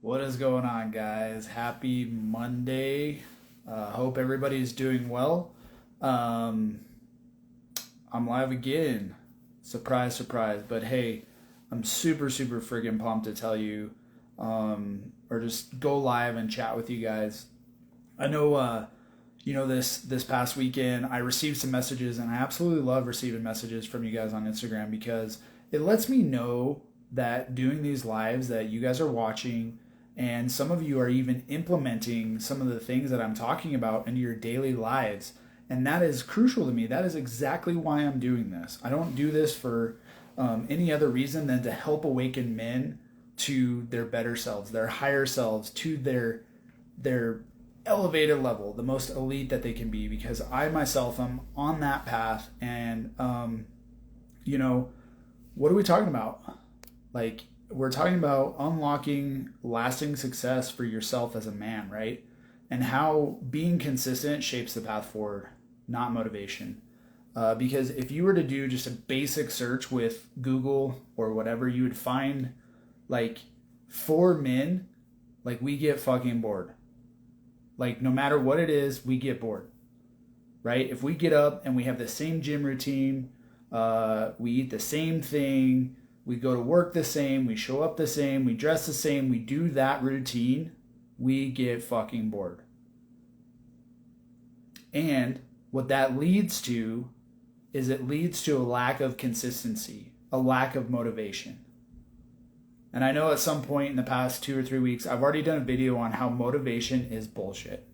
What is going on, guys? Happy Monday. Hope everybody's doing well. Um, I'm live again. Surprise, surprise. But hey, I'm super, super friggin' pumped to tell you, or just go live and chat with you guys. I know, this past weekend I received some messages, and I absolutely love receiving messages from you guys on Instagram because it lets me know that doing these lives that you guys are watching, and some of you are even implementing some of the things that I'm talking about into your daily lives. And that is crucial to me. That is exactly why I'm doing this. I don't do this for any other reason than to help awaken men to their better selves, their higher selves, to their elevated level, the most elite that they can be. Because I myself am on that path, and you know, what are we talking about? Like, we're talking about unlocking lasting success for yourself as a man, right? And how being consistent shapes the path forward, not motivation. Because if you were to do just a basic search with Google or whatever, you would find like for men, like we get fucking bored. Like no matter what it is, we get bored, right? If we get up and we have the same gym routine, we eat the same thing, we go to work the same, we show up the same, we dress the same, we do that routine, we get fucking bored. And what that leads to is it leads to a lack of consistency, a lack of motivation. And I know at some point in the past 2 or 3 weeks, I've already done a video on how motivation is bullshit.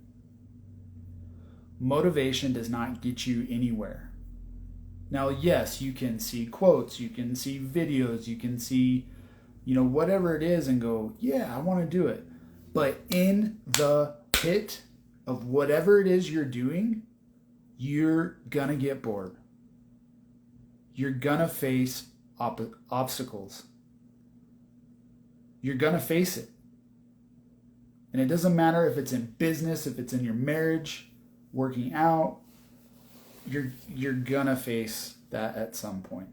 Motivation does not get you anywhere. Now, yes, you can see quotes, you can see videos, you can see, whatever it is and go, yeah, I want to do it. But in the pit of whatever it is you're doing, you're going to get bored. You're going to face obstacles. You're going to face it. And it doesn't matter if it's in business, if it's in your marriage, working out, you're gonna face that at some point.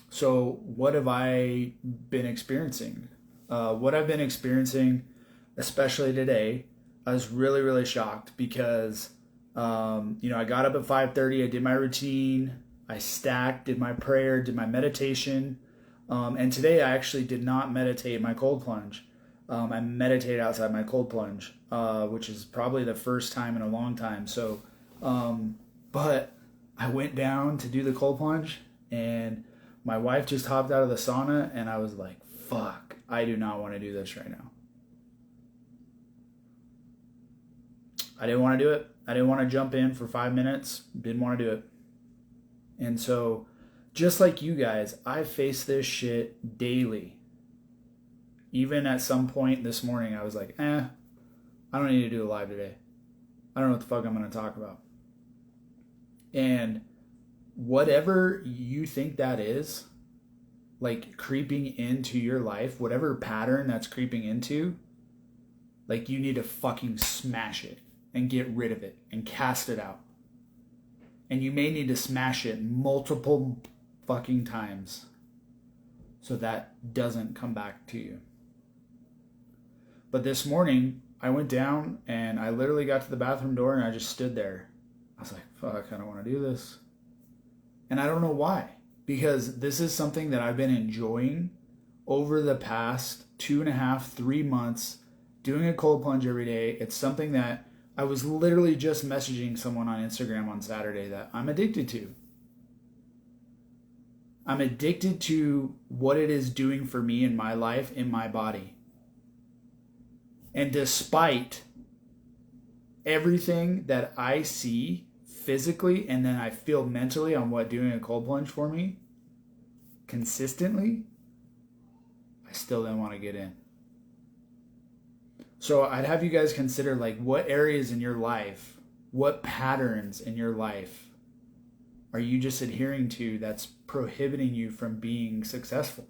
So what have I been experiencing? What I've been experiencing, especially today, I was really, really shocked because I got up at 5:30. I did my routine. I stacked, did my prayer, did my meditation, and today I actually did not meditate my cold plunge. I meditated outside my cold plunge, which is probably the first time in a long time. So, but I went down to do the cold plunge, and my wife just hopped out of the sauna, and I was like, fuck, I do not want to do this right now. I didn't want to do it. I didn't want to jump in for 5 minutes. Didn't want to do it. And so, just like you guys, I face this shit daily. Even at some point this morning, I was like, I don't need to do a live today. I don't know what the fuck I'm going to talk about. And whatever you think that is, like creeping into your life, whatever pattern that's creeping into, like you need to fucking smash it and get rid of it and cast it out. And you may need to smash it multiple fucking times so that doesn't come back to you. But this morning, I went down and I literally got to the bathroom door and I just stood there. I was like, fuck, I don't want to do this. And I don't know why. Because this is something that I've been enjoying over the past 2.5, 3 months, doing a cold plunge every day. It's something that I was literally just messaging someone on Instagram on Saturday that I'm addicted to. I'm addicted to what it is doing for me in my life, in my body. And despite everything that I see physically and then I feel mentally on what doing a cold plunge for me consistently, I still didn't want to get in. So I'd have you guys consider like what areas in your life, what patterns in your life are you just adhering to that's prohibiting you from being successful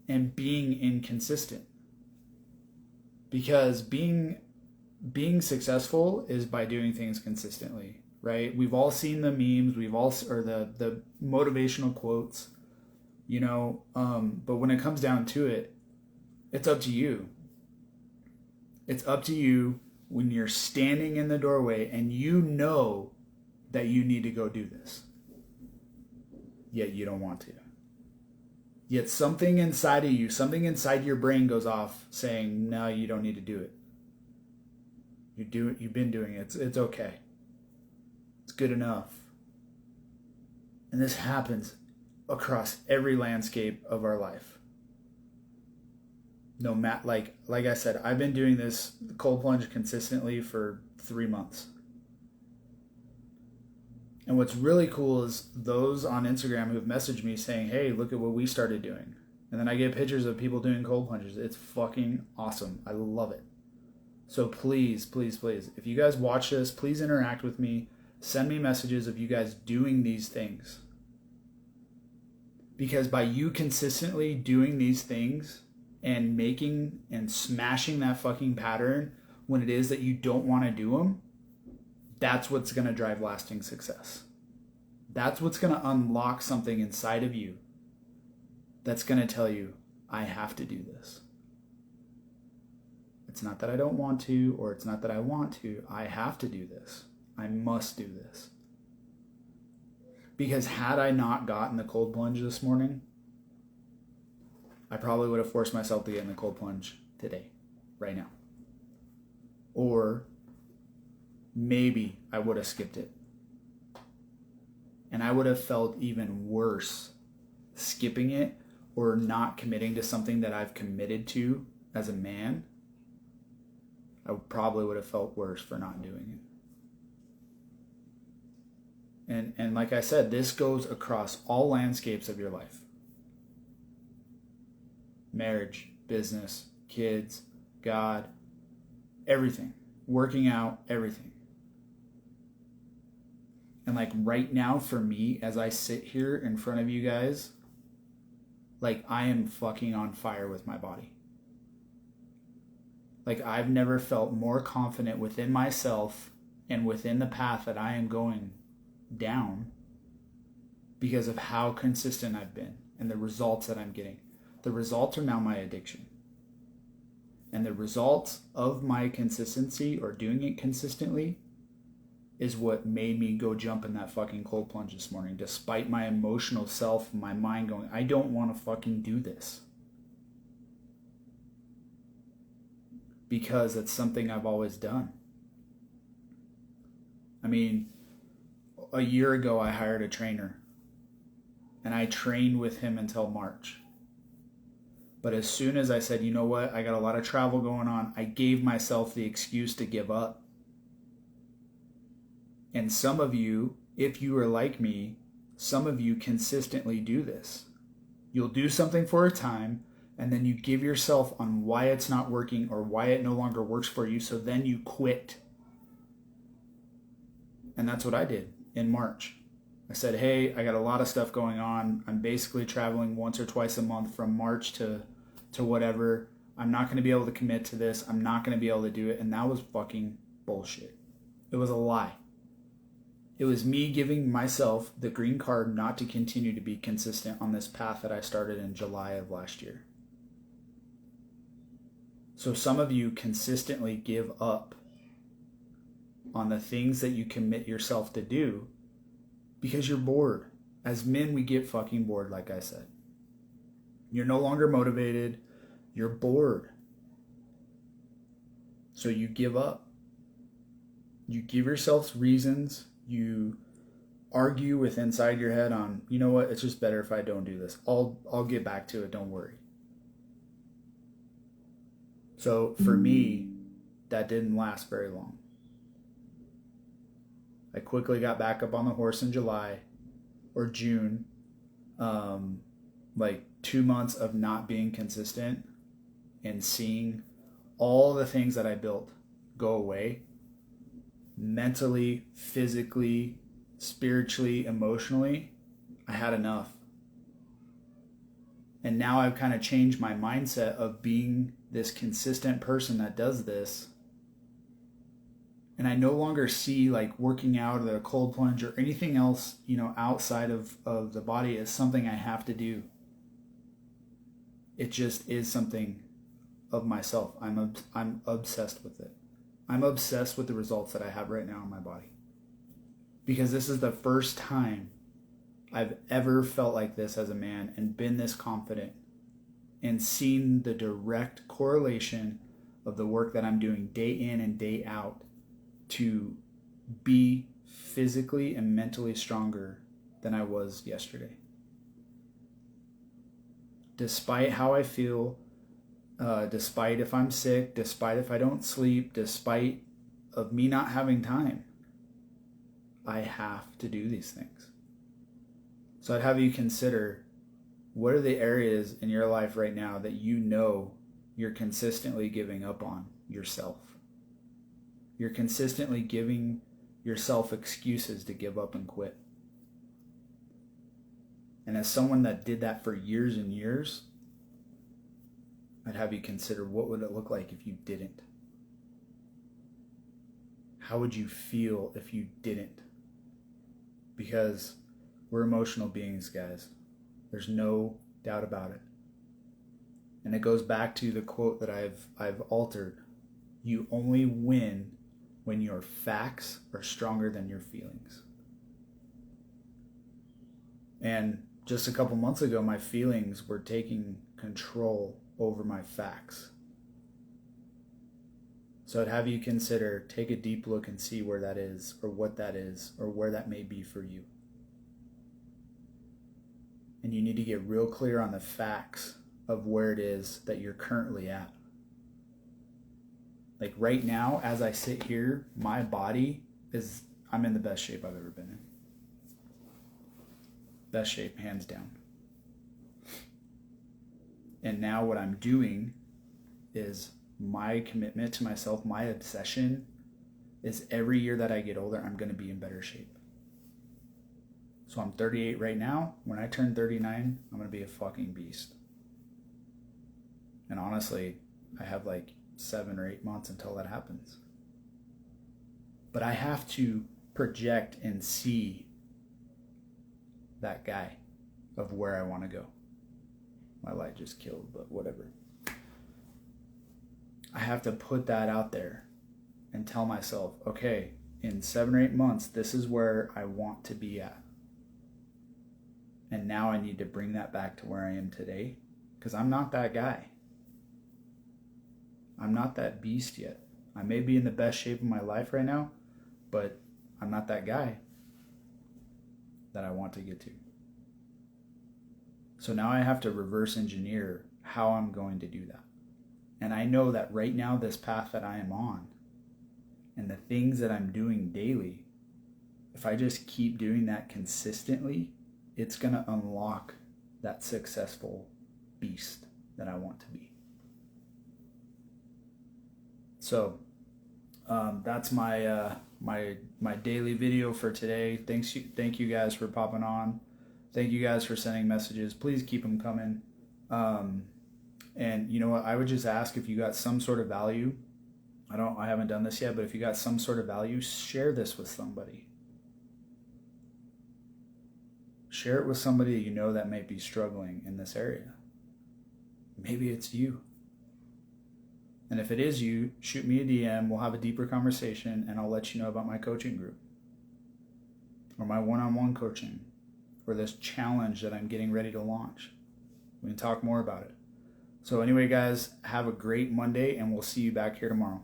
and being inconsistent? Because being successful is by doing things consistently, right? We've all seen the memes, or the motivational quotes, but when it comes down to it, It's up to you. It's up to you when you're standing in the doorway and you know that you need to go do this, yet you don't want to. Yet something inside of you, something inside your brain goes off saying, no, you don't need to do it. You've been doing it. It's okay. It's good enough. And this happens across every landscape of our life. No matter, like I said, I've been doing this cold plunge consistently for 3 months. And what's really cool is those on Instagram who've messaged me saying, hey, look at what we started doing. And then I get pictures of people doing cold plunges. It's fucking awesome. I love it. So please, please, please, if you guys watch this, please interact with me. Send me messages of you guys doing these things. Because by you consistently doing these things and making and smashing that fucking pattern when it is that you don't want to do them, that's what's going to drive lasting success. That's what's going to unlock something inside of you that's going to tell you, I have to do this. It's not that I don't want to, or it's not that I want to. I have to do this. I must do this. Because had I not gotten the cold plunge this morning, I probably would have forced myself to get in the cold plunge today, right now. Or maybe I would have skipped it. And I would have felt even worse skipping it or not committing to something that I've committed to as a man. I probably would have felt worse for not doing it. And like I said, this goes across all landscapes of your life. Marriage, business, kids, God, everything. Working out, everything. And like right now for me, as I sit here in front of you guys, like I am fucking on fire with my body. Like I've never felt more confident within myself and within the path that I am going down because of how consistent I've been and the results that I'm getting. The results are now my addiction. And the results of my consistency or doing it consistently is what made me go jump in that fucking cold plunge this morning, despite my emotional self, my mind going, I don't want to fucking do this. Because it's something I've always done. I mean, a year ago I hired a trainer and I trained with him until March. But as soon as I said, you know what, I got a lot of travel going on, I gave myself the excuse to give up. And some of you, if you are like me, some of you consistently do this. You'll do something for a time, and then you give yourself on why it's not working or why it no longer works for you, so then you quit. And that's what I did in March. I said, hey, I got a lot of stuff going on. I'm basically traveling once or twice a month from March to whatever. I'm not going to be able to commit to this. I'm not going to be able to do it. And that was fucking bullshit. It was a lie. It was me giving myself the green card not to continue to be consistent on this path that I started in July of last year. So some of you consistently give up on the things that you commit yourself to do because you're bored. As men, we get fucking bored, like I said. You're no longer motivated. You're bored. So you give up. You give yourselves reasons. You argue with inside your head on, you know what, it's just better if I don't do this. I'll get back to it, don't worry. So for me, that didn't last very long. I quickly got back up on the horse in July or June. Like 2 months of not being consistent and seeing all the things that I built go away. Mentally, physically, spiritually, emotionally, I had enough. And now I've kind of changed my mindset of being this consistent person that does this. And I no longer see like working out or the cold plunge or anything else, outside of the body as something I have to do. It just is something of myself. I'm obsessed with it. I'm obsessed with the results that I have right now in my body. Because this is the first time I've ever felt like this as a man and been this confident and seen the direct correlation of the work that I'm doing day in and day out to be physically and mentally stronger than I was yesterday. Despite how I feel, despite if I'm sick, despite if I don't sleep, despite of me not having time, I have to do these things. So I'd have you consider, what are the areas in your life right now that you know you're consistently giving up on yourself? You're consistently giving yourself excuses to give up and quit. And as someone that did that for years and years, I'd have you consider, what would it look like if you didn't? How would you feel if you didn't? Because we're emotional beings, guys. There's no doubt about it. And it goes back to the quote that I've altered. You only win when your facts are stronger than your feelings. And just a couple months ago, my feelings were taking control over my facts. So I'd have you consider, take a deep look and see where that is, or what that is, or where that may be for you. And you need to get real clear on the facts of where it is that you're currently at. Like right now, as I sit here, my body I'm in the best shape I've ever been in. Best shape, hands down. And now what I'm doing is my commitment to myself, my obsession is every year that I get older, I'm going to be in better shape. So I'm 38 right now. When I turn 39, I'm going to be a fucking beast. And honestly, I have like 7 or 8 months until that happens. But I have to project and see that guy of where I want to go. My light just killed, but whatever. I have to put that out there and tell myself, okay, in 7 or 8 months, this is where I want to be at. And now I need to bring that back to where I am today, because I'm not that guy. I'm not that beast yet. I may be in the best shape of my life right now, but I'm not that guy that I want to get to. So now I have to reverse engineer how I'm going to do that. And I know that right now, this path that I am on and the things that I'm doing daily, if I just keep doing that consistently, it's going to unlock that successful beast that I want to be. So that's my my daily video for today. Thank you guys for popping on. Thank you guys for sending messages. Please keep them coming. And you know what? I would just ask, if you got some sort of value. I haven't done this yet, but if you got some sort of value, share this with somebody. Share it with somebody you know that might be struggling in this area. Maybe it's you. And if it is you, shoot me a DM. We'll have a deeper conversation, and I'll let you know about my coaching group or my one-on-one coaching or this challenge that I'm getting ready to launch. We can talk more about it. So anyway, guys, have a great Monday, and we'll see you back here tomorrow.